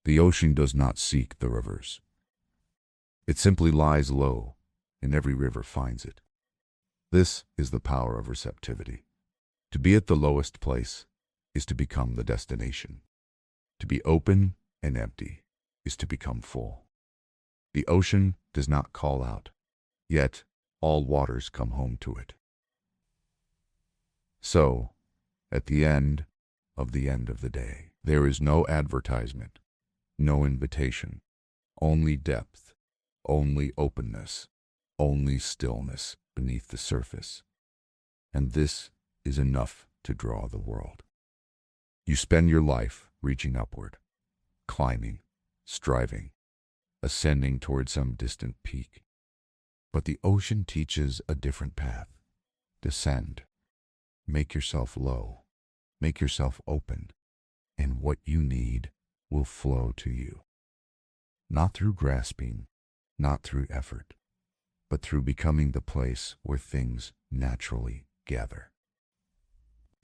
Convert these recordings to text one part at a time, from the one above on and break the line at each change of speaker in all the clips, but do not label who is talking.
The ocean does not seek the rivers. It simply lies low, and every river finds it. This is the power of receptivity. To be at the lowest place is to become the destination. To be open and empty is to become full. The ocean does not call out, yet all waters come home to it. So, at the end of the day, there is no advertisement, no invitation, only depth, only openness, only stillness beneath the surface. And this is enough to draw the world. You spend your life reaching upward, climbing, striving, ascending toward some distant peak. But the ocean teaches a different path. Descend. Make yourself low. Make yourself open. And what you need will flow to you. Not through grasping, not through effort, but through becoming the place where things naturally gather.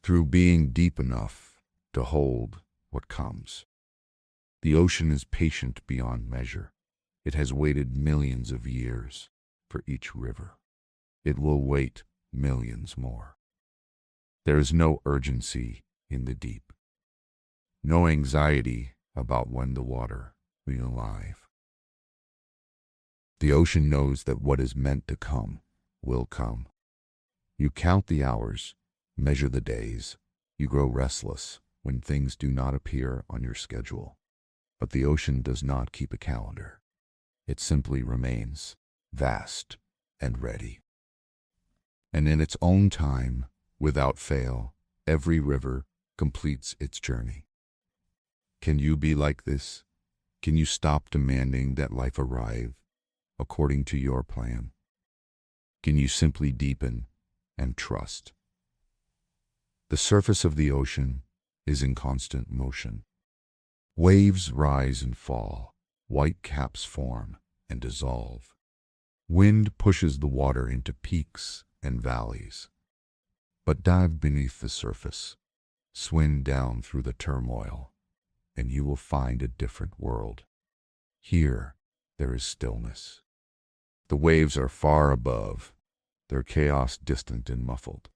Through being deep enough to hold what comes. The ocean is patient beyond measure. It has waited millions of years for each river. It will wait millions more. There is no urgency in the deep. No anxiety about when the water will arrive. The ocean knows that what is meant to come will come. You count the hours, measure the days. You grow restless when things do not appear on your schedule. But the ocean does not keep a calendar. It simply remains vast and ready. And in its own time, without fail, every river completes its journey. Can you be like this? Can you stop demanding that life arrive according to your plan? Can you simply deepen and trust? The surface of the ocean is in constant motion. Waves rise and fall, white caps form and dissolve. Wind pushes the water into peaks and valleys. But dive beneath the surface, swim down through the turmoil, and you will find a different world. Here, there is stillness. The waves are far above, their chaos distant and muffled.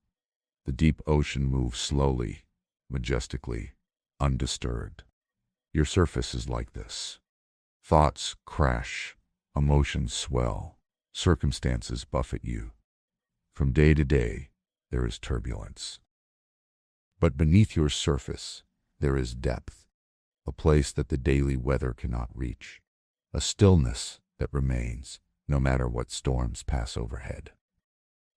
The deep ocean moves slowly, majestically, undisturbed. Your surface is like this. Thoughts crash, emotions swell, circumstances buffet you. From day to day, there is turbulence. But beneath your surface, there is depth, a place that the daily weather cannot reach, a stillness that remains no matter what storms pass overhead.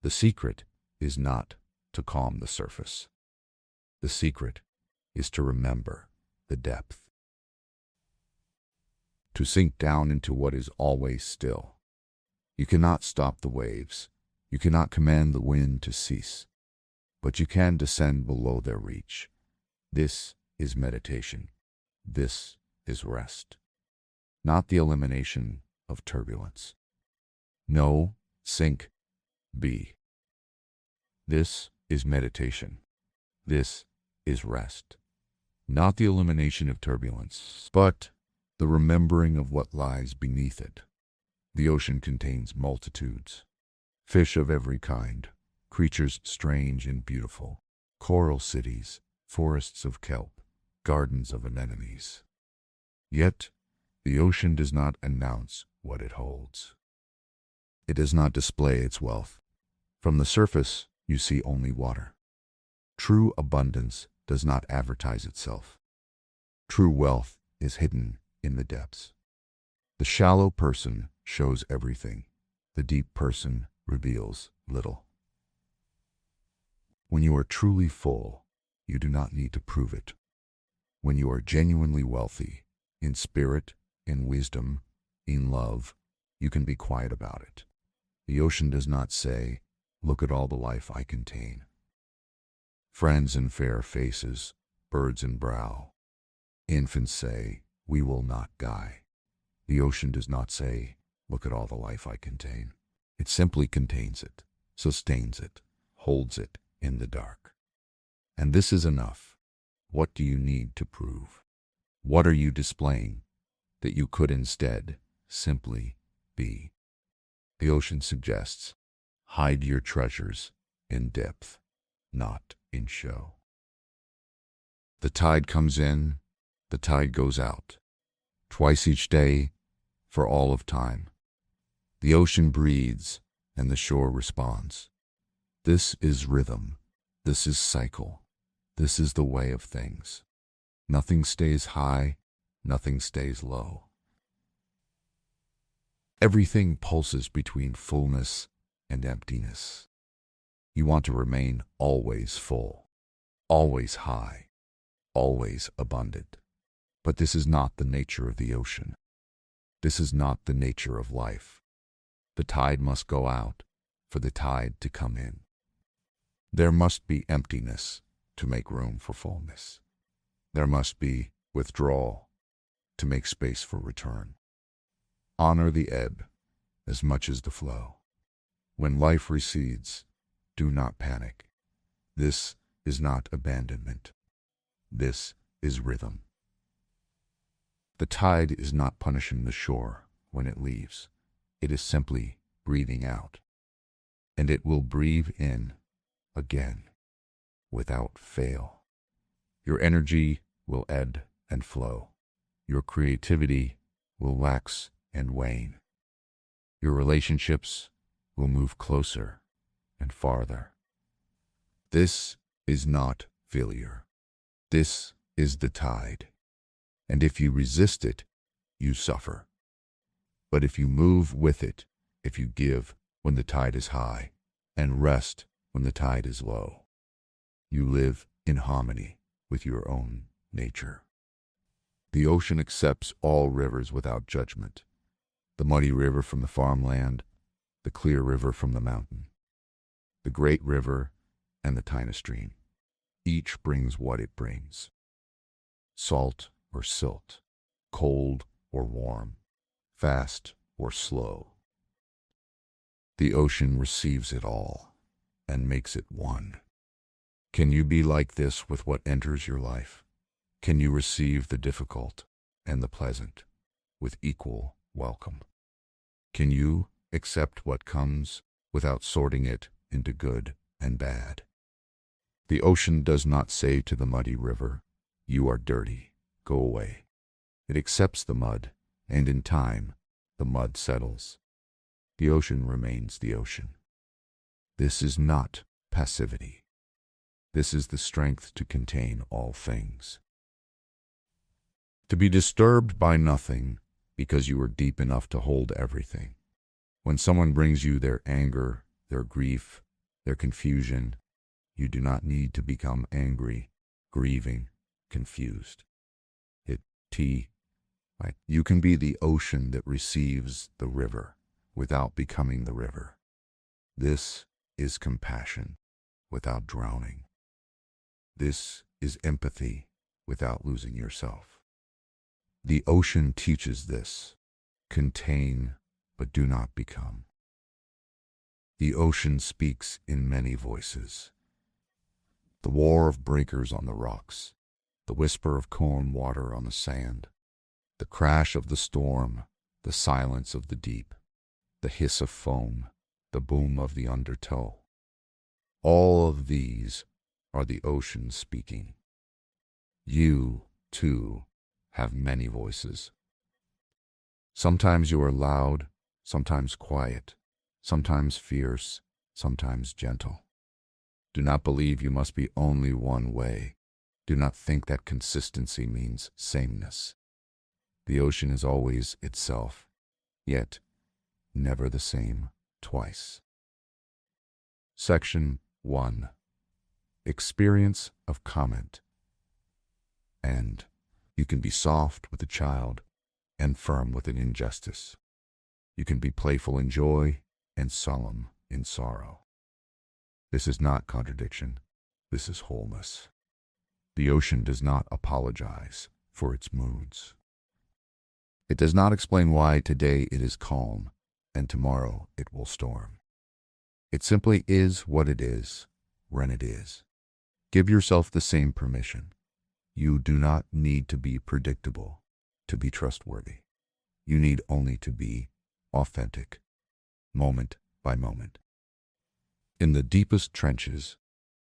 The secret is not to calm the surface. The secret is to remember the depth. To sink down into what is always still. You cannot stop the waves. You cannot command the wind to cease. But you can descend below their reach. This is meditation. This is rest. Not the elimination of turbulence. No, sink, be. This is meditation. This is rest. Not the elimination of turbulence, but the remembering of what lies beneath it. The ocean contains multitudes. Fish of every kind, creatures strange and beautiful, coral cities, forests of kelp, gardens of anemones. Yet, the ocean does not announce what it holds. It does not display its wealth. From the surface, you see only water. True abundance does not advertise itself. True wealth is hidden in the depths. The shallow person shows everything. The deep person reveals little. When you are truly full, you do not need to prove it. When you are genuinely wealthy, in spirit, in wisdom, in love, you can be quiet about it. The ocean does not say, "Look at all the life I contain." Friends in fair faces, birds in brow. Infants say, "We will not die." The ocean does not say, "Look at all the life I contain." It simply contains it, sustains it, holds it in the dark. And this is enough. What do you need to prove? What are you displaying that you could instead simply be. The ocean suggests, hide your treasures in depth, not in show. The tide comes in, the tide goes out, twice each day for all of time. The ocean breathes and the shore responds. This is rhythm. This is cycle. This is the way of things. Nothing stays high, nothing stays low. Everything pulses between fullness and emptiness. You want to remain always full, always high, always abundant. But this is not the nature of the ocean. This is not the nature of life. The tide must go out for the tide to come in. There must be emptiness to make room for fullness. There must be withdrawal to make space for return. Honor the ebb as much as the flow. When life recedes, do not panic. This is not abandonment. This is rhythm. The tide is not punishing the shore when it leaves. It is simply breathing out. And it will breathe in again, without fail. Your energy will ebb and flow. Your creativity will wax and wane. Your relationships will move closer and farther. This is not failure. This is the tide. And if you resist it, you suffer. But if you move with it, if you give when the tide is high and rest when the tide is low, you live in harmony with your own nature. The ocean accepts all rivers without judgment. The muddy river from the farmland, the clear river from the mountain, the great river and the tiny stream. Each brings what it brings. Salt or silt, cold or warm, fast or slow. The ocean receives it all and makes it one. Can you be like this with what enters your life? Can you receive the difficult and the pleasant with equal welcome? Can you accept what comes without sorting it into good and bad? The ocean does not say to the muddy river, "You are dirty, go away." It accepts the mud, and in time, the mud settles. The ocean remains the ocean. This is not passivity. This is the strength to contain all things. To be disturbed by nothing because you are deep enough to hold everything. When someone brings you their anger, their grief, their confusion, you do not need to become angry, grieving, confused. You can be the ocean that receives the river without becoming the river. This is compassion without drowning. This is empathy without losing yourself. The ocean teaches this. Contain, but do not become. The ocean speaks in many voices. The roar of breakers on the rocks, the whisper of calm water on the sand, the crash of the storm, the silence of the deep, the hiss of foam, the boom of the undertow. All of these are the ocean speaking. You, too, have many voices. Sometimes you are loud, sometimes quiet, sometimes fierce, sometimes gentle. Do not believe you must be only one way. Do not think that consistency means sameness. The ocean is always itself, yet never the same twice. Section 1. Experience of comment. And you can be soft with a child and firm with an injustice. You can be playful in joy and solemn in sorrow. This is not contradiction. This is wholeness. The ocean does not apologize for its moods. It does not explain why today it is calm and tomorrow it will storm. It simply is what it is when it is. Give yourself the same permission. You do not need to be predictable to be trustworthy. You need only to be authentic, moment by moment. In the deepest trenches,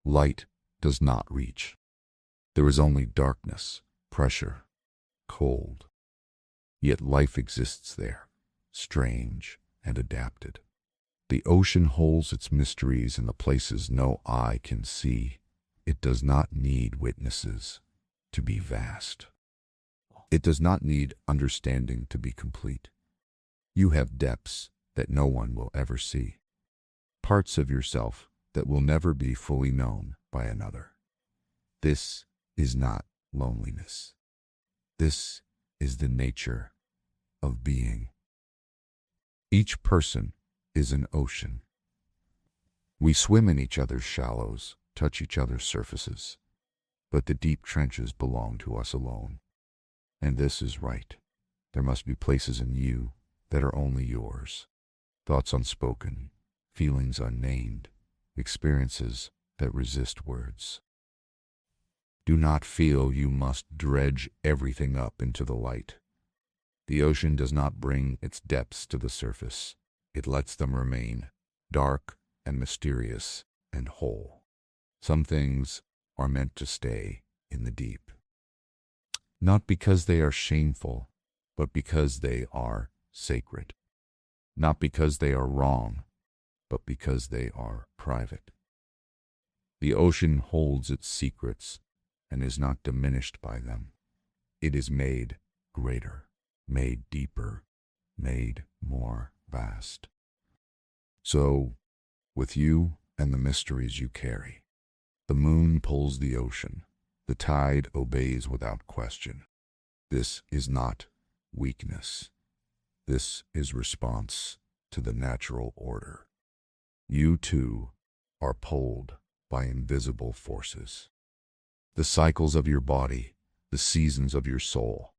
light does not reach. There is only darkness, pressure, cold. Yet life exists there, strange and adapted. The ocean holds its mysteries in the places no eye can see. It does not need witnesses to be vast. It does not need understanding to be complete. You have depths that no one will ever see, parts of yourself that will never be fully known by another. This is not loneliness. This is the nature of being. Each person is an ocean. We swim in each other's shallows, touch each other's surfaces, but the deep trenches belong to us alone. And this is right. There must be places in you that are only yours, thoughts unspoken, feelings unnamed, experiences that resist words. Do not feel you must dredge everything up into the light. The ocean does not bring its depths to the surface. It lets them remain dark and mysterious and whole. Some things are meant to stay in the deep, not because they are shameful, but because they are sacred. Not because they are wrong, but because they are private. The ocean holds its secrets and is not diminished by them. It is made greater, made deeper, made more vast. So, with you and the mysteries you carry, the moon pulls the ocean, the tide obeys without question. This is not weakness. This is response to the natural order. You too are pulled by invisible forces. The cycles of your body, the seasons of your soul,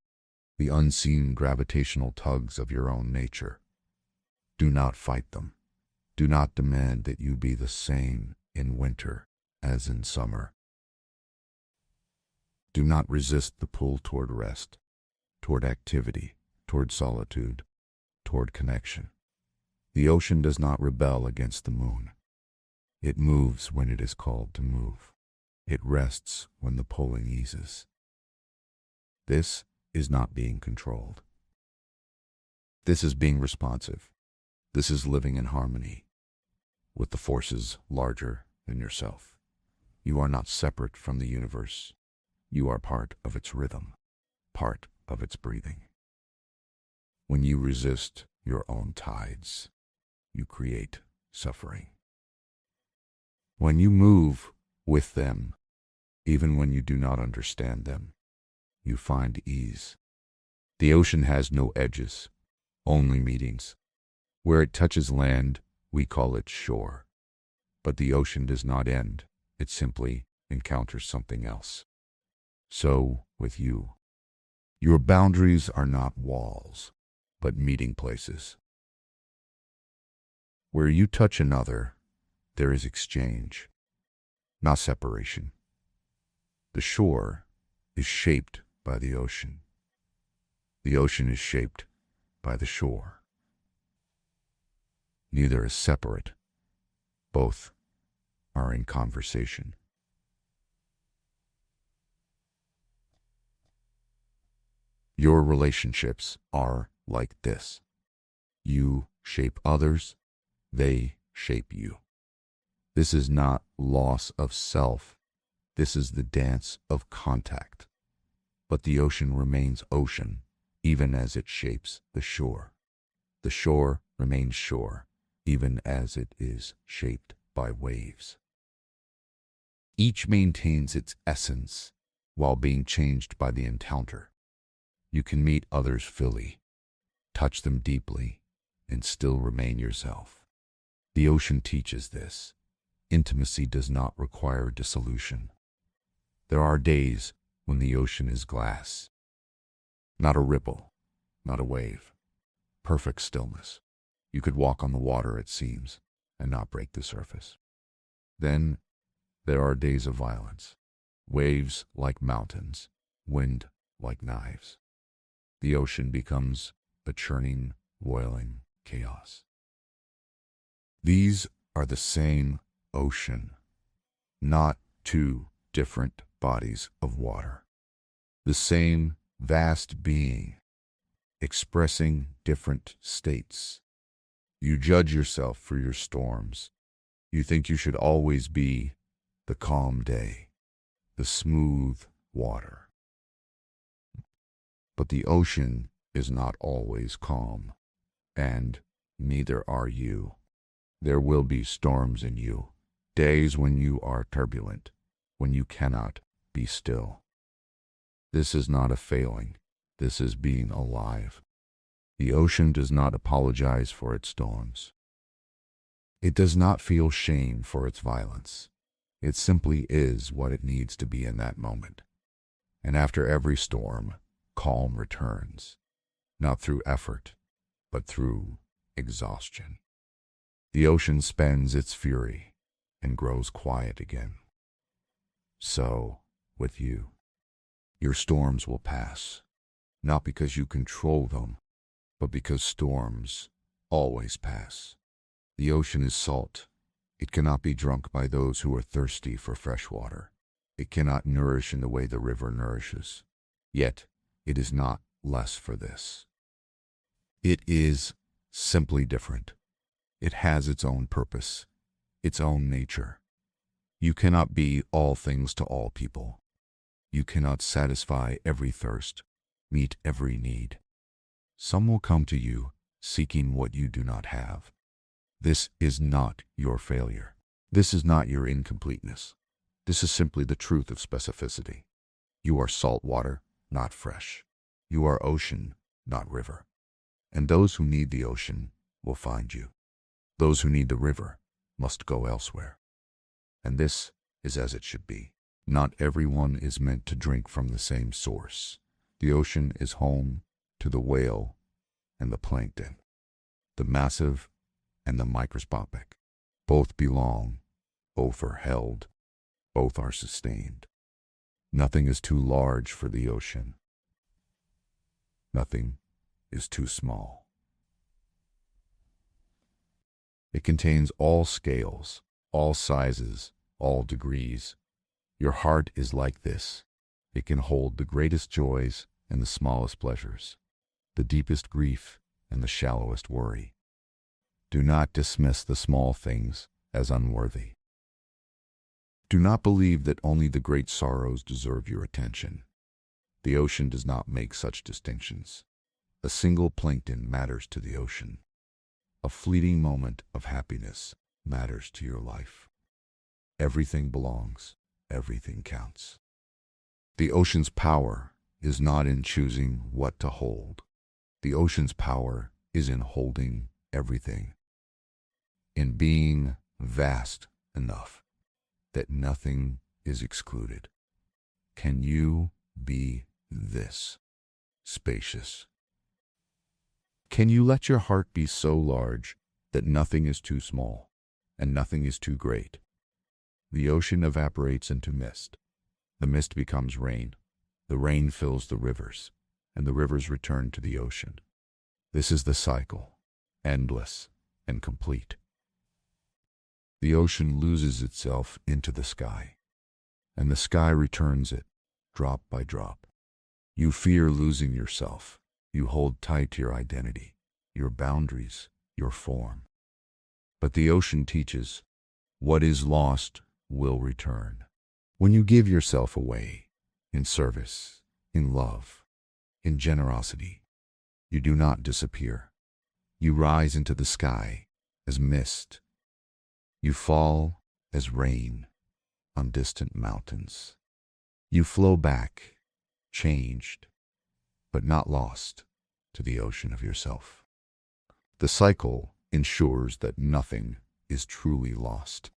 the unseen gravitational tugs of your own nature. Do not fight them. Do not demand that you be the same in winter as in summer. Do not resist the pull toward rest, toward activity, toward solitude, toward connection. The ocean does not rebel against the moon. It moves when it is called to move. It rests when the pulling eases. This is not being controlled. This is being responsive. This is living in harmony with the forces larger than yourself. You are not separate from the universe. You are part of its rhythm, part of its breathing. When you resist your own tides, you create suffering. When you move with them, even when you do not understand them, you find ease. The ocean has no edges, only meetings. Where it touches land, we call it shore. But the ocean does not end. It simply encounters something else. So with you. Your boundaries are not walls, but meeting places. Where you touch another, there is exchange, not separation. The shore is shaped by the ocean. The ocean is shaped by the shore. Neither is separate. Both are in conversation. Your relationships are like this. You shape others, they shape you. This is not loss of self. This is the dance of contact. But the ocean remains ocean, even as it shapes the shore. The shore remains shore, even as it is shaped by waves. Each maintains its essence while being changed by the encounter. You can meet others fully, touch them deeply, and still remain yourself. The ocean teaches this. Intimacy does not require dissolution. There are days when the ocean is glass. Not a ripple, not a wave. Perfect stillness. You could walk on the water, it seems, and not break the surface. Then there are days of violence. Waves like mountains, wind like knives. The ocean becomes a churning, boiling chaos. These are the same ocean, not two different bodies of water. The same vast being, expressing different states. You judge yourself for your storms. You think you should always be the calm day, the smooth water. But the ocean is not always calm, and neither are you. There will be storms in you, days when you are turbulent, when you cannot be still. This is not a failing. This is being alive. The ocean does not apologize for its storms. It does not feel shame for its violence. It simply is what it needs to be in that moment. And after every storm, calm returns, not through effort, but through exhaustion. The ocean spends its fury and grows quiet again. So, with you, your storms will pass, not because you control them, but because storms always pass. The ocean is salt. It cannot be drunk by those who are thirsty for fresh water. It cannot nourish in the way the river nourishes. Yet, it is not less for this. It is simply different. It has its own purpose, its own nature. You cannot be all things to all people. You cannot satisfy every thirst, meet every need. Some will come to you seeking what you do not have. This is not your failure. This is not your incompleteness. This is simply the truth of specificity. You are salt water, not fresh. You are ocean, not river. And those who need the ocean will find you. Those who need the river must go elsewhere. And this is as it should be. Not everyone is meant to drink from the same source. The ocean is home to the whale and the plankton, the massive and the microscopic. Both belong, both are held, both are sustained. Nothing is too large for the ocean. Nothing is too small. It contains all scales, all sizes, all degrees. Your heart is like this. It can hold the greatest joys and the smallest pleasures, the deepest grief and the shallowest worry. Do not dismiss the small things as unworthy. Do not believe that only the great sorrows deserve your attention. The ocean does not make such distinctions. A single plankton matters to the ocean. A fleeting moment of happiness matters to your life. Everything belongs. Everything counts. The ocean's power is not in choosing what to hold. The ocean's power is in holding everything, in being vast enough that nothing is excluded. Can you be this spacious? Can you let your heart be so large that nothing is too small and nothing is too great? The ocean evaporates into mist. The mist becomes rain. The rain fills the rivers, and the rivers return to the ocean. This is the cycle, endless and complete. The ocean loses itself into the sky, and the sky returns it, drop by drop. You fear losing yourself. You hold tight to your identity, your boundaries, your form. But the ocean teaches, what is lost will return. When you give yourself away, in service, in love, in generosity, you do not disappear. You rise into the sky as mist. You fall as rain on distant mountains. You flow back, changed, but not lost, to the ocean of yourself. The cycle ensures that nothing is truly lost.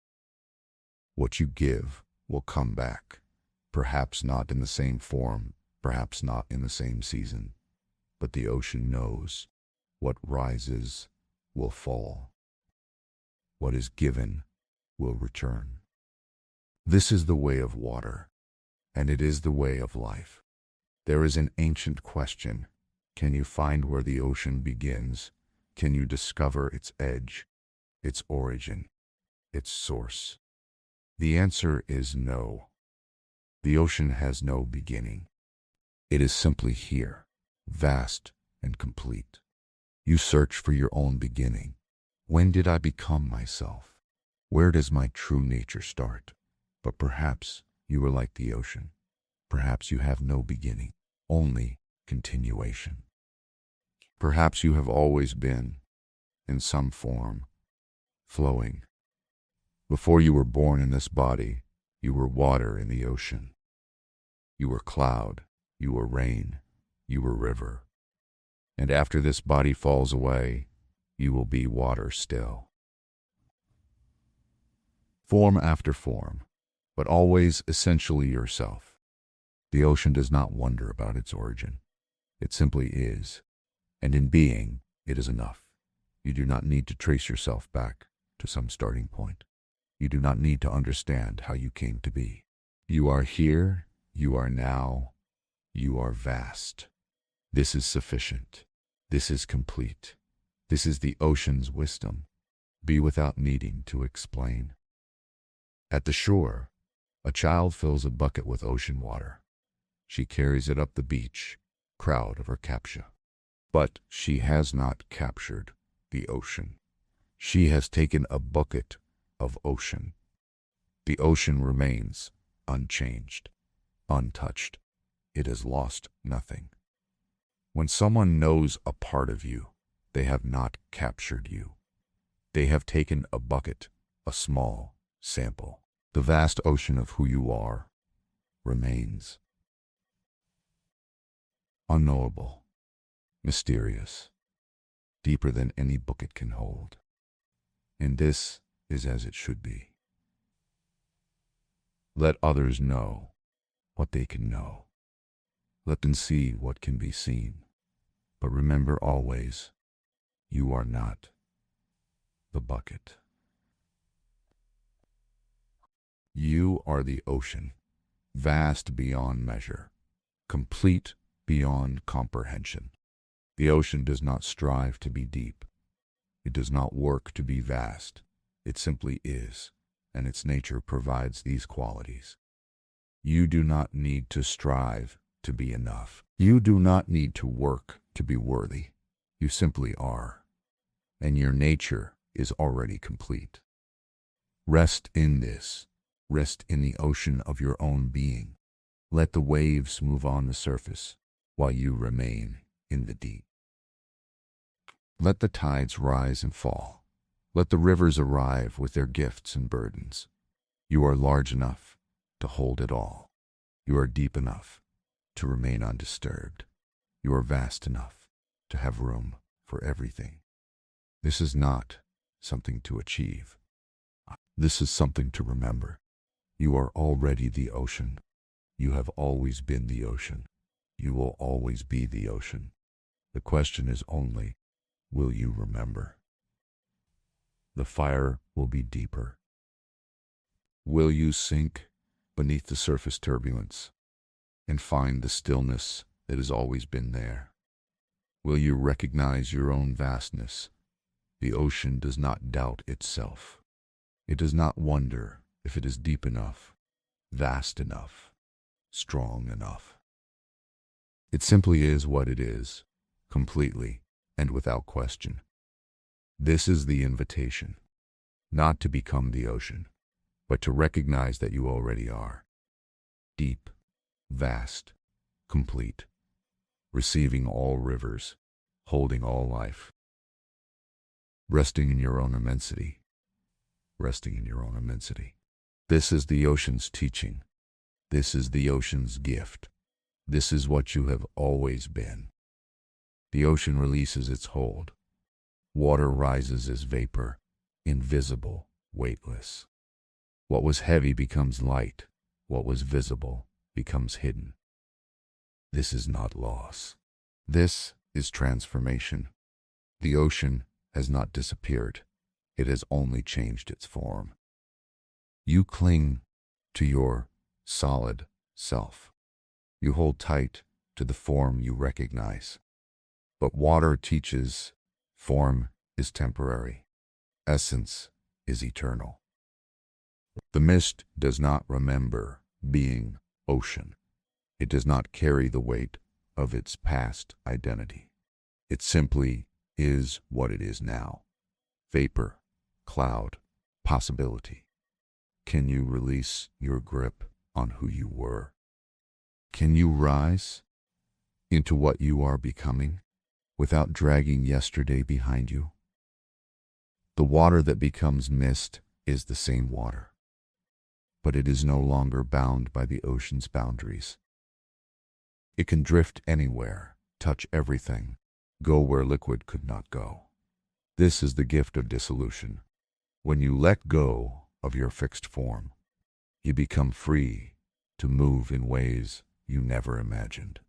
What you give will come back, perhaps not in the same form, perhaps not in the same season, but the ocean knows what rises will fall. What is given will return. This is the way of water, and it is the way of life. There is an ancient question, Can you find where the ocean begins? Can you discover its edge, its origin, its source? The answer is no. The ocean has no beginning. It is simply here, vast and complete. You search for your own beginning. When did I become myself? Where does my true nature start? But perhaps you are like the ocean. Perhaps you have no beginning, only continuation. Perhaps you have always been, in some form, flowing. Before you were born in this body, you were water in the ocean. You were cloud, you were rain, you were river. And after this body falls away, you will be water still. Form after form, but always essentially yourself. The ocean does not wonder about its origin. It simply is, and in being, it is enough. You do not need to trace yourself back to some starting point. You do not need to understand how you came to be. You are here, you are now, you are vast. This is sufficient. This is complete. This is the ocean's wisdom. Be without needing to explain. At the shore, a child fills a bucket with ocean water. She carries it up the beach, proud of her capture. But she has not captured the ocean. She has taken a bucket of ocean. The ocean remains unchanged, untouched. It has lost nothing. When someone knows a part of you, they have not captured you. They have taken a bucket, a small sample. The vast ocean of who you are remains unknowable, mysterious, deeper than any bucket can hold. And this is as it should be. Let others know what they can know. Let them see what can be seen. But remember always, you are not the bucket. You are the ocean, vast beyond measure, complete beyond comprehension. The ocean does not strive to be deep. It does not work to be vast. It simply is, and its nature provides these qualities. You do not need to strive to be enough. You do not need to work to be worthy. You simply are, and your nature is already complete. Rest in this. Rest in the ocean of your own being. Let the waves move on the surface while you remain in the deep. Let the tides rise and fall. Let the rivers arrive with their gifts and burdens. You are large enough to hold it all. You are deep enough to remain undisturbed. You are vast enough to have room for everything. This is not something to achieve. This is something to remember. You are already the ocean. You have always been the ocean. You will always be the ocean. The question is only, will you remember? The fire will be deeper. Will you sink beneath the surface turbulence and find the stillness that has always been there? Will you recognize your own vastness? The ocean does not doubt itself. It does not wonder if it is deep enough, vast enough, strong enough. It simply is what it is, completely and without question. This is the invitation, not to become the ocean, but to recognize that you already are. Deep, vast, complete, receiving all rivers, holding all life. Resting in your own immensity, resting in your own immensity. This is the ocean's teaching. This is the ocean's gift. This is what you have always been. The ocean releases its hold. Water rises as vapor, invisible, weightless. What was heavy becomes light. What was visible becomes hidden. This is not loss. This is transformation. The ocean has not disappeared. It has only changed its form. You cling to your solid self. You hold tight to the form you recognize. But water teaches form is temporary, essence is eternal. The mist does not remember being ocean. It does not carry the weight of its past identity. It simply is what it is now. Vapor, cloud, possibility. Can you release your grip on who you were? Can you rise into what you are becoming without dragging yesterday behind you? The water that becomes mist is the same water, but it is no longer bound by the ocean's boundaries. It can drift anywhere, touch everything, go where liquid could not go. This is the gift of dissolution. When you let go of your fixed form, you become free to move in ways you never imagined.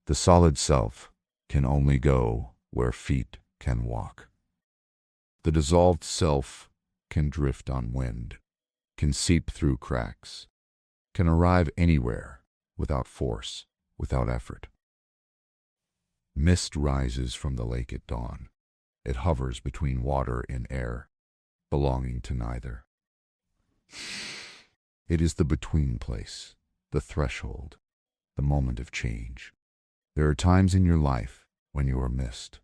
The solid self can only go where feet can walk. The dissolved self can drift on wind, can seep through cracks, can arrive anywhere without force, without effort. Mist rises from the lake at dawn. It hovers between water and air, belonging to neither. It is the between place, the threshold, the moment of change. There are times in your life when you are mist,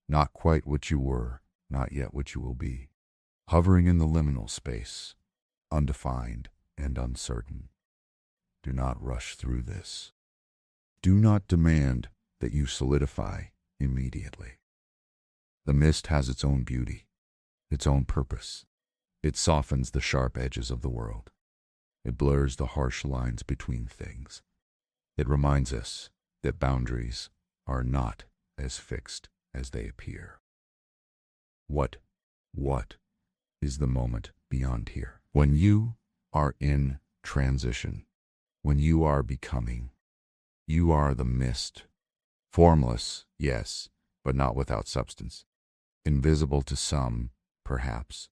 not quite what you were, not yet what you will be, hovering in the liminal space, undefined and uncertain. Do not rush through this. Do not demand that you solidify immediately. The mist has its own beauty, its own purpose. It softens the sharp edges of the world. It blurs the harsh lines between things. It reminds us that boundaries are not as fixed as they appear. What is the moment beyond here? When you are in transition, when you are becoming, you are the mist. Formless, yes, but not without substance. Invisible to some, perhaps,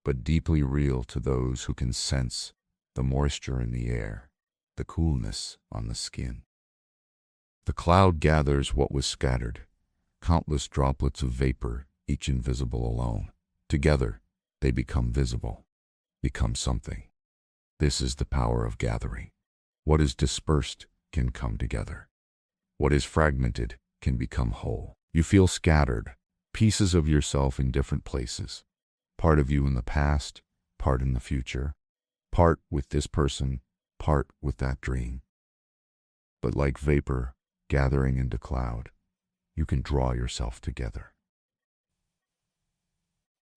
but deeply real to those who can sense the moisture in the air, the coolness on the skin. The cloud gathers what was scattered, countless droplets of vapor, each invisible alone. Together, they become visible, become something. This is the power of gathering. What is dispersed can come together. What is fragmented can become whole. You feel scattered, pieces of yourself in different places, part of you in the past, part in the future, part with this person, part with that dream. But like vapor gathering into cloud, you can draw yourself together.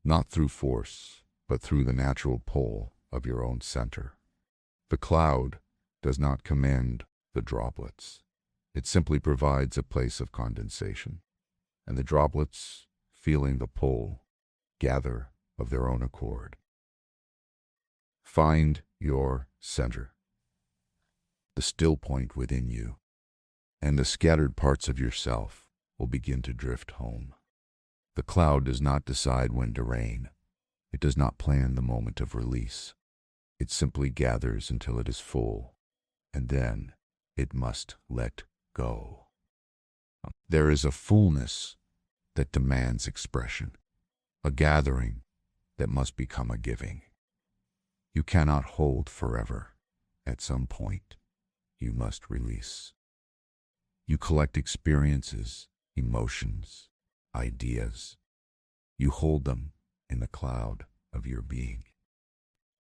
Not through force, but through the natural pull of your own center. The cloud does not command the droplets. It simply provides a place of condensation, and the droplets, feeling the pull, gather of their own accord. Find your center, the still point within you, and the scattered parts of yourself will begin to drift home. The cloud does not decide when to rain. It does not plan the moment of release. It simply gathers until it is full, and then it must let go. There is a fullness that demands expression, a gathering that must become a giving. You cannot hold forever. At some point, you must release. You collect experiences, emotions, ideas. You hold them in the cloud of your being.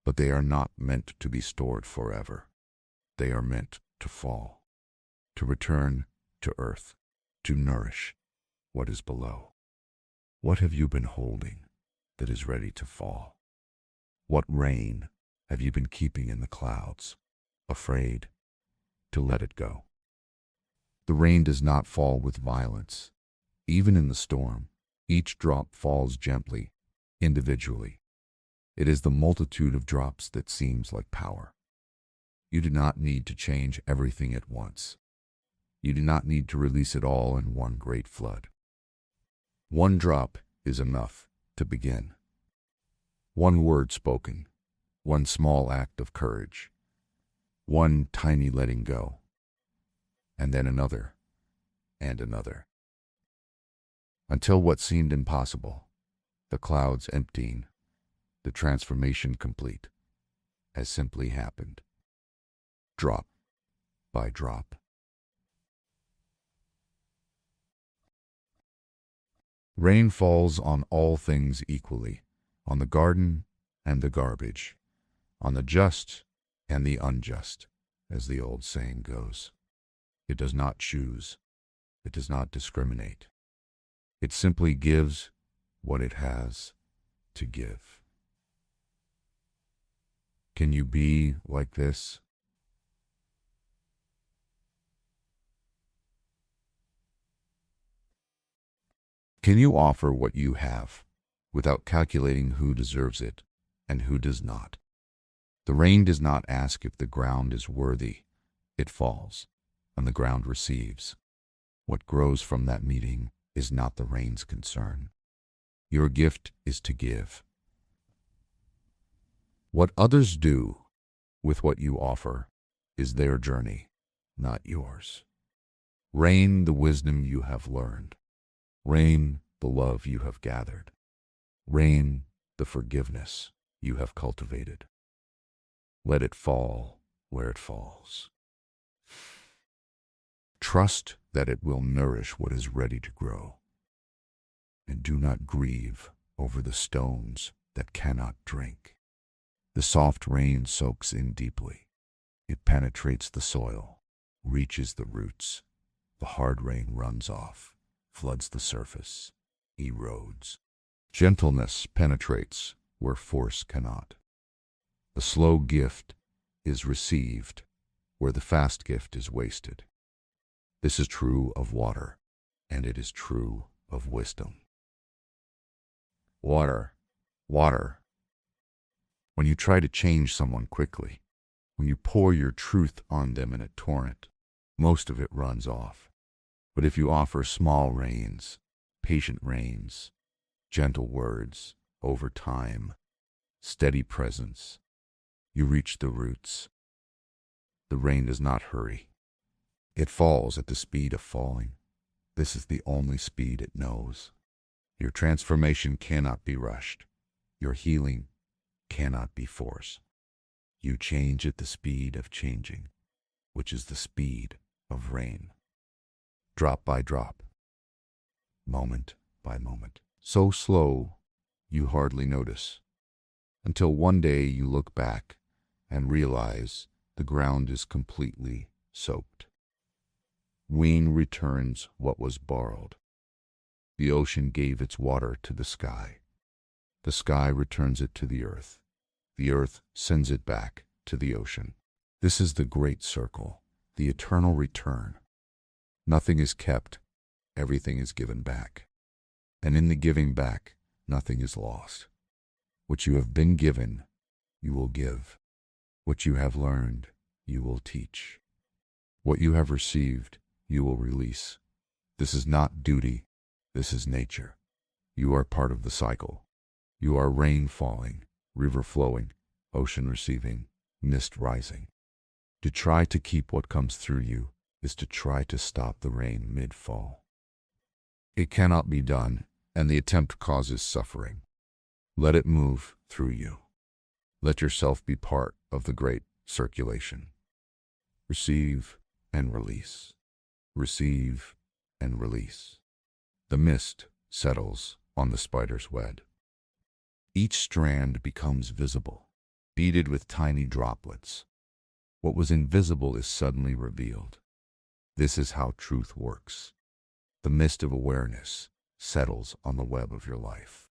But they are not meant to be stored forever. They are meant to fall, to return to earth, to nourish what is below. What have you been holding that is ready to fall? What rain have you been keeping in the clouds, afraid to let it go? The rain does not fall with violence. Even in the storm, each drop falls gently, individually. It is the multitude of drops that seems like power. You do not need to change everything at once. You do not need to release it all in one great flood. One drop is enough to begin. One word spoken, one small act of courage, one tiny letting go, and then another and another. until what seemed impossible, the clouds emptying, the transformation complete, has simply happened, drop by drop. Rain falls on all things equally, on the garden and the garbage, on the just and the unjust, as the old saying goes. It does not choose. It does not discriminate. It simply gives what it has to give. Can you be like this? Can you offer what you have without calculating who deserves it and who does not? The rain does not ask if the ground is worthy. It falls, and the ground receives. What grows from that meeting is not the rain's concern. Your gift is to give. What others do with what you offer is their journey, not yours. Rain the wisdom you have learned. Rain the love you have gathered. Rain the forgiveness you have cultivated. Let it fall where it falls. Trust that it will nourish what is ready to grow. And do not grieve over the stones that cannot drink. The soft rain soaks in deeply. It penetrates the soil, reaches the roots. The hard rain runs off, floods the surface, erodes. Gentleness penetrates where force cannot. The slow gift is received where the fast gift is wasted. This is true of water, and it is true of wisdom. Water, water. When you try to change someone quickly, when you pour your truth on them in a torrent, most of it runs off. But if you offer small rains, patient rains, gentle words, over time, steady presence, you reach the roots. The rain does not hurry. It falls at the speed of falling. This is the only speed it knows. Your transformation cannot be rushed. Your healing cannot be forced. You change at the speed of changing, which is the speed of rain. Drop by drop, moment by moment. So slow, you hardly notice, until one day you look back and realize the ground is completely soaked. Rain returns what was borrowed. The ocean gave its water to the sky. The sky returns it to the earth. The earth sends it back to the ocean. This is the great circle, the eternal return. Nothing is kept, everything is given back. And in the giving back, nothing is lost. What you have been given, you will give. What you have learned, you will teach. What you have received, you will release. This is not duty, this is nature. You are part of the cycle. You are rain falling, river flowing, ocean receiving, mist rising. To try to keep what comes through you is to try to stop the rain mid-fall. It cannot be done, and the attempt causes suffering. Let it move through you. Let yourself be part of the great circulation. Receive and release. Receive and release. The mist settles on the spider's web. Each strand becomes visible, beaded with tiny droplets. What was invisible is suddenly revealed. This is how truth works. The mist of awareness settles on the web of your life,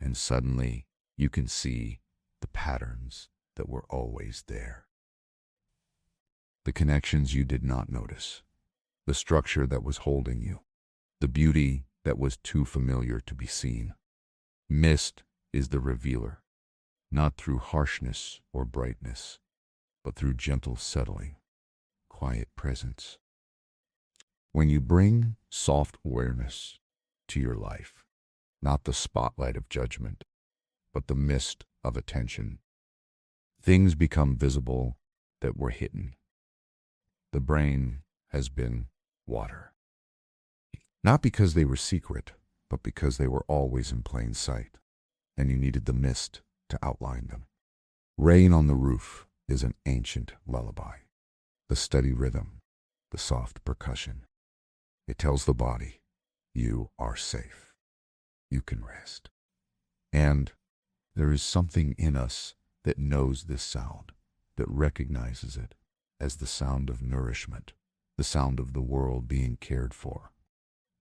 and suddenly you can see the patterns that were always there. The connections you did not notice, the structure that was holding you, the beauty that was too familiar to be seen. Mist is the revealer, not through harshness or brightness, but through gentle settling, quiet presence. When you bring soft awareness to your life, not the spotlight of judgment, but the mist of attention, things become visible that were hidden. The brain has been water. Not because they were secret, but because they were always in plain sight, and you needed the mist to outline them. Rain on the roof is an ancient lullaby. The steady rhythm, the soft percussion. It tells the body, you are safe. You can rest. And there is something in us that knows this sound, that recognizes it as the sound of nourishment, the sound of the world being cared for.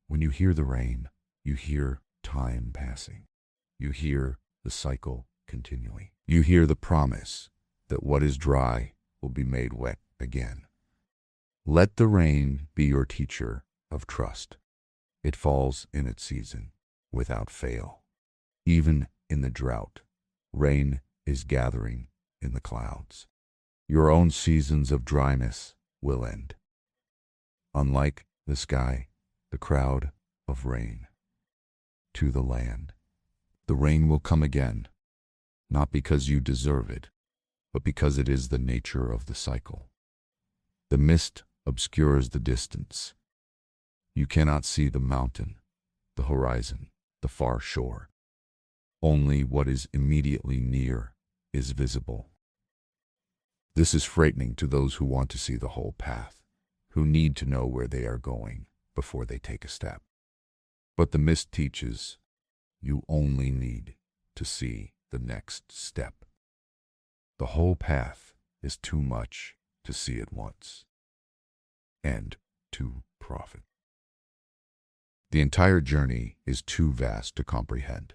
When you hear the rain, you hear time passing. You hear the cycle continuing. You hear the promise that what is dry will be made wet again. Let the rain be your teacher of trust. It falls in its season, without fail. Even in the drought, rain is gathering in the clouds. Your own seasons of dryness will end. Unlike the sky, the crowd of rain. To the land, the rain will come again, not because you deserve it, but because it is the nature of the cycle. The mist obscures the distance. You cannot see the mountain, the horizon, the far shore. Only what is immediately near is visible. This is frightening to those who want to see the whole path, who need to know where they are going before they take a step. But the mist teaches you only need to see the next step. The whole path is too much to see at once, and to profit. The entire journey is too vast to comprehend,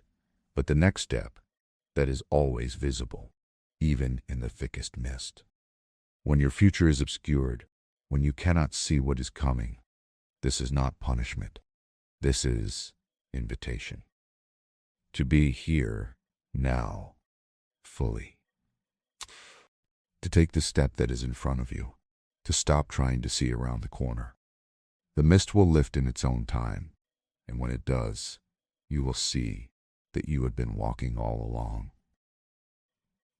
but the next step, that is always visible, even in the thickest mist. When your future is obscured, when you cannot see what is coming, this is not punishment. This is invitation. To be here, now, fully. To take the step that is in front of you, to stop trying to see around the corner. The mist will lift in its own time, and when it does, you will see that you had been walking all along,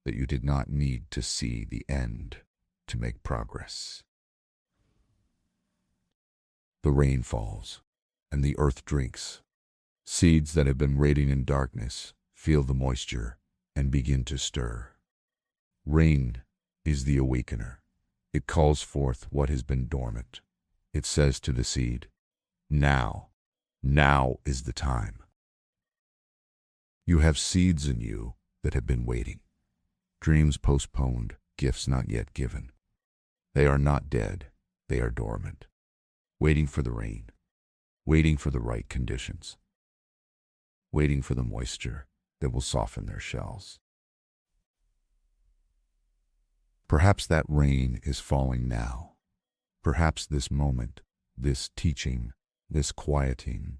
that you did not need to see the end to make progress. The rain falls, and the earth drinks. Seeds that have been waiting in darkness feel the moisture and begin to stir. Rain is the awakener. It calls forth what has been dormant. It says to the seed, now is the time. You have seeds in you that have been waiting. Dreams postponed, gifts not yet given. They are not dead, they are dormant, waiting for the rain, waiting for the right conditions, waiting for the moisture that will soften their shells. Perhaps that rain is falling now. Perhaps this moment, this teaching, this quieting,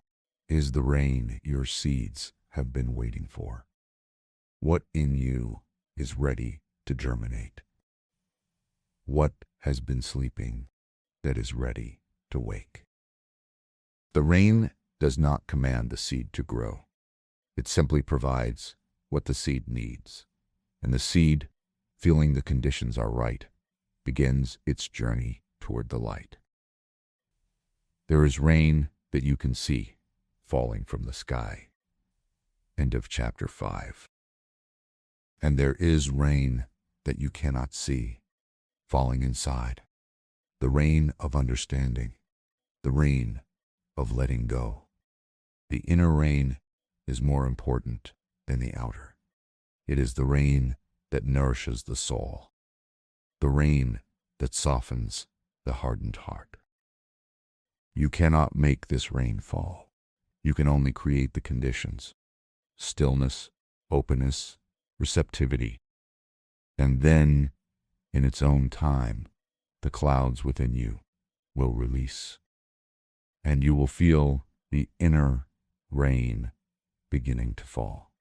is the rain your seeds have been waiting for. What in you is ready to germinate? What has been sleeping that is ready to wake? The rain does not command the seed to grow. It simply provides what the seed needs, and the seed, feeling the conditions are right, begins its journey toward the light. There is rain that you can see falling from the sky. End of chapter 5. And there is rain that you cannot see falling inside. The rain of understanding, the rain of letting go. The inner rain is more important than the outer. It is the rain that nourishes the soul, the rain that softens the hardened heart. You cannot make this rain fall. You can only create the conditions: stillness, openness, receptivity. And then, in its own time, the clouds within you will release, and you will feel the inner rain beginning to fall.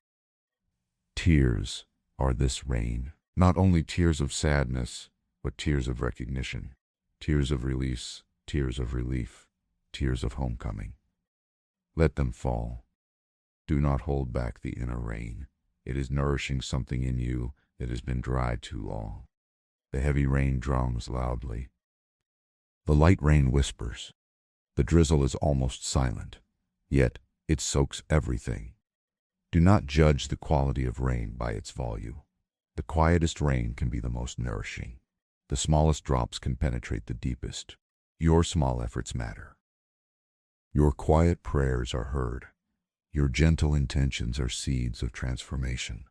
Tears are this rain, not only tears of sadness, but tears of recognition, tears of release, tears of relief, tears of homecoming. Let them fall. Do not hold back the inner rain. It is nourishing something in you that has been dried too long. The heavy rain drums loudly. The light rain whispers. The drizzle is almost silent, yet It soaks everything. Do not judge the quality of rain by its volume. The quietest rain can be the most nourishing. The smallest drops can penetrate the deepest. Your small efforts matter. Your quiet prayers are heard. Your gentle intentions are seeds of transformation.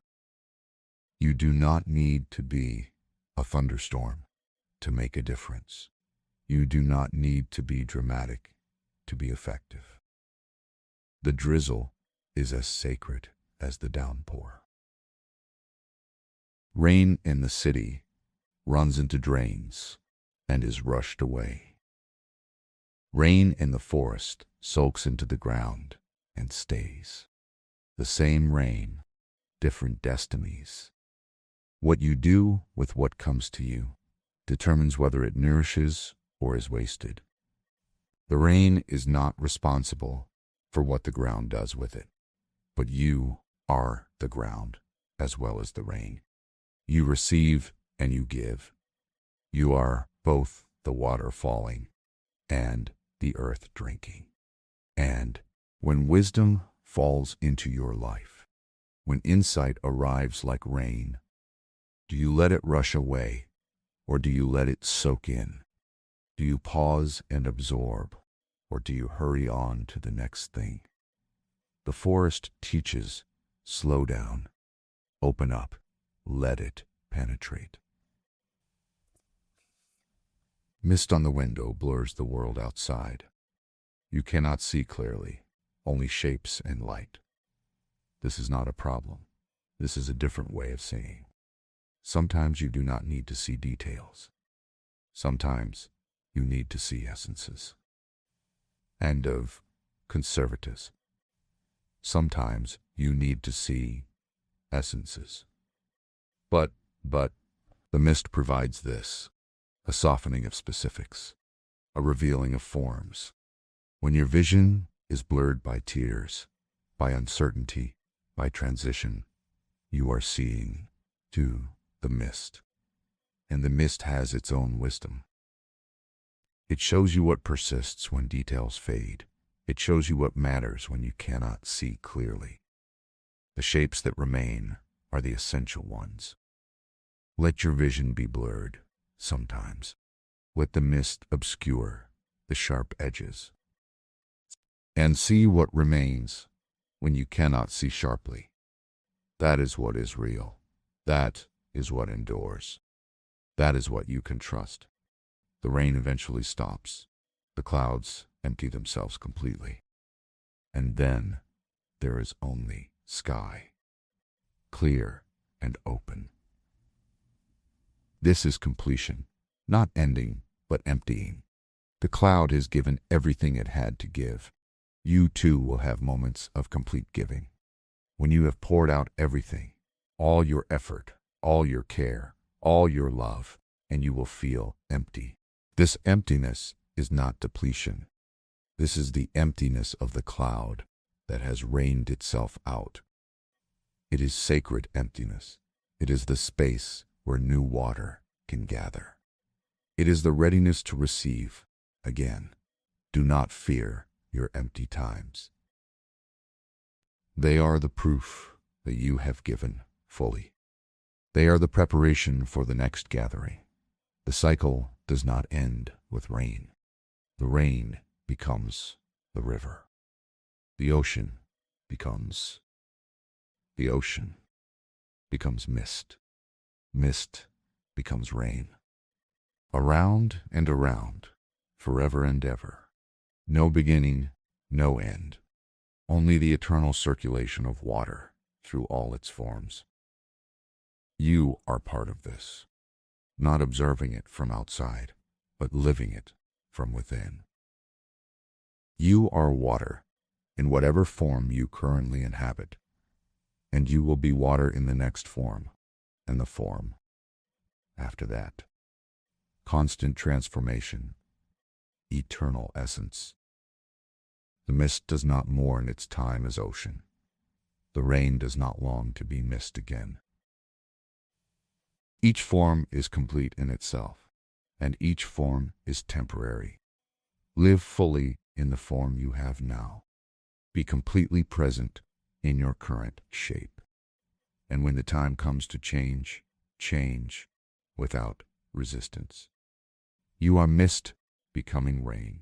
You do not need to be a thunderstorm to make a difference. You do not need to be dramatic to be effective. The drizzle is as sacred as the downpour. Rain in the city runs into drains and is rushed away. Rain in the forest soaks into the ground and stays. The same rain, different destinies. What you do with what comes to you determines whether it nourishes or is wasted. The rain is not responsible for what the ground does with it, but you are the ground as well as the rain. You receive and you give. You are both the water falling and the earth drinking. And when wisdom falls into your life, when insight arrives like rain, do you let it rush away or do you let it soak in? Do you pause and absorb or do you hurry on to the next thing? The forest teaches, slow down, open up, let it penetrate. Mist on the window blurs the world outside. You cannot see clearly, only shapes and light. This is not a problem. This is a different way of seeing. Sometimes you do not need to see details. Sometimes you need to see essences. And of conservatives. Sometimes you need to see essences. But the mist provides this, a softening of specifics, a revealing of forms. When your vision is blurred by tears, by uncertainty, by transition, you are seeing to the mist. And the mist has its own wisdom. It shows you what persists when details fade. It shows you what matters when you cannot see clearly. The shapes that remain are the essential ones. Let your vision be blurred sometimes. Let the mist obscure the sharp edges. And see what remains when you cannot see sharply. That is what is real. That is what endures. That is what you can trust. The rain eventually stops. The clouds empty themselves completely. And then there is only sky, clear and open. This is completion, not ending, but emptying. The cloud has given everything it had to give. You too will have moments of complete giving. When you have poured out everything, all your effort, all your care, all your love, and you will feel empty. This emptiness is not depletion. This is the emptiness of the cloud that has rained itself out. It is sacred emptiness. It is the space where new water can gather. It is the readiness to receive again. Do not fear your empty times. They are the proof that you have given fully. They are the preparation for the next gathering. The cycle does not end with rain. The rain becomes the river. The ocean becomes mist. Mist becomes rain. Around and around, forever and ever. No beginning, no end. Only the eternal circulation of water through all its forms. You are part of this, not observing it from outside, but living it from within. You are water in whatever form you currently inhabit, and you will be water in the next form, and the form after that. Constant transformation, eternal essence. The mist does not mourn its time as ocean. The rain does not long to be mist again. Each form is complete in itself, and each form is temporary. Live fully in the form you have now. Be completely present in your current shape. And when the time comes to change, change without resistance. You are mist becoming rain.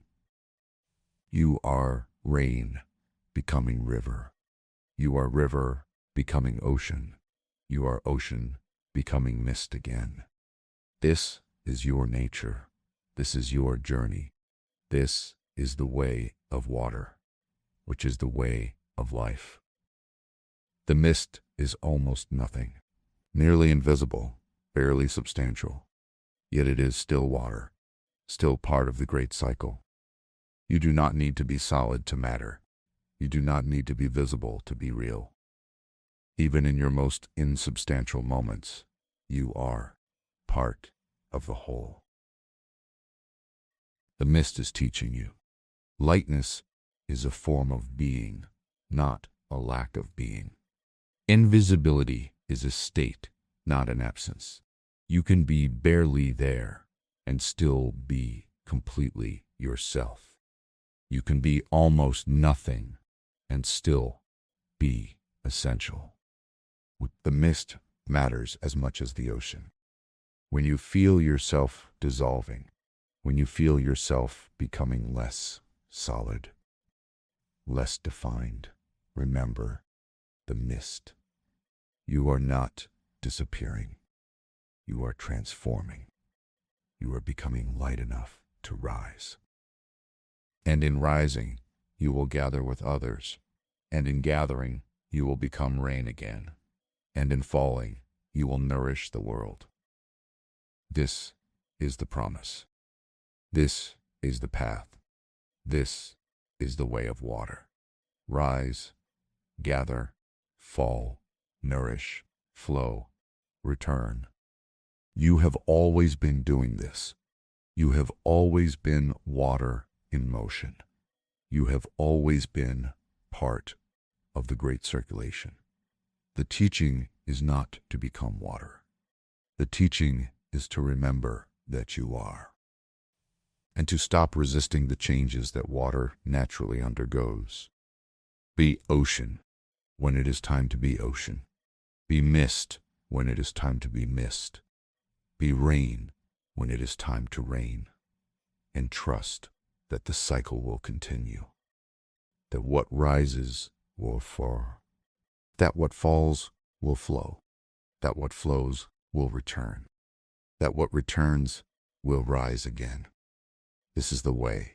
You are rain becoming river. You are river becoming ocean. You are ocean becoming mist again. This is your nature. This is your journey. This is the way of water, which is the way of life. The mist is almost nothing, nearly invisible, barely substantial. Yet it is still water, still part of the great cycle. You do not need to be solid to matter. You do not need to be visible to be real. Even in your most insubstantial moments, you are part of the whole. The mist is teaching you. Lightness is a form of being, not a lack of being. Invisibility is a state, not an absence. You can be barely there and still be completely yourself. You can be almost nothing and still be essential. The mist matters as much as the ocean. When you feel yourself dissolving, when you feel yourself becoming less solid, less defined, remember the mist. You are not disappearing. You are transforming. You are becoming light enough to rise. And in rising, you will gather with others. And in gathering, you will become rain again. And in falling, you will nourish the world. This is the promise. This is the path. This is the way of water. Rise, gather, fall, nourish, flow, return. You have always been doing this. You have always been water in motion. You have always been part of the great circulation. The teaching is not to become water. The teaching is to remember that you are, and to stop resisting the changes that water naturally undergoes. Be ocean when it is time to be ocean. Be mist when it is time to be mist. Be rain when it is time to rain. And trust that the cycle will continue. That what rises will fall. That what falls will flow. That what flows will return. That what returns will rise again. This is the way.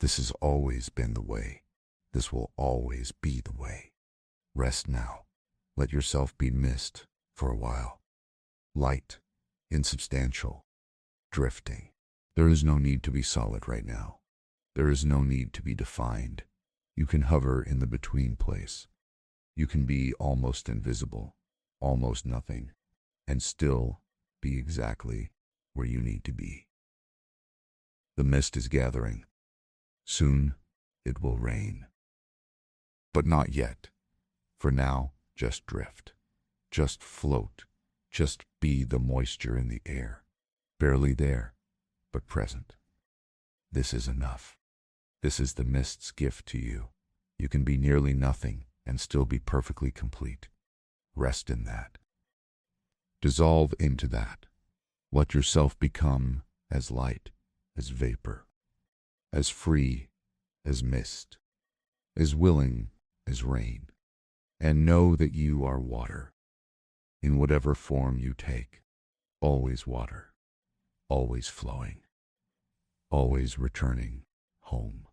This has always been the way. This will always be the way. Rest now. Let yourself be mist for a while. Light, insubstantial, drifting. There is no need to be solid right now. There is no need to be defined. You can hover in the between place. You can be almost invisible, almost nothing, and still be exactly where you need to be. The mist is gathering. Soon it will rain. But not yet. For now, just drift. Just float. Just be the moisture in the air. Barely there, but present. This is enough. This is the mist's gift to you. You can be nearly nothing and still be perfectly complete. Rest in that. Dissolve into that. Let yourself become as light as vapor, as free as mist, as willing as rain, and know that you are water, in whatever form you take, always water, always flowing, always returning home.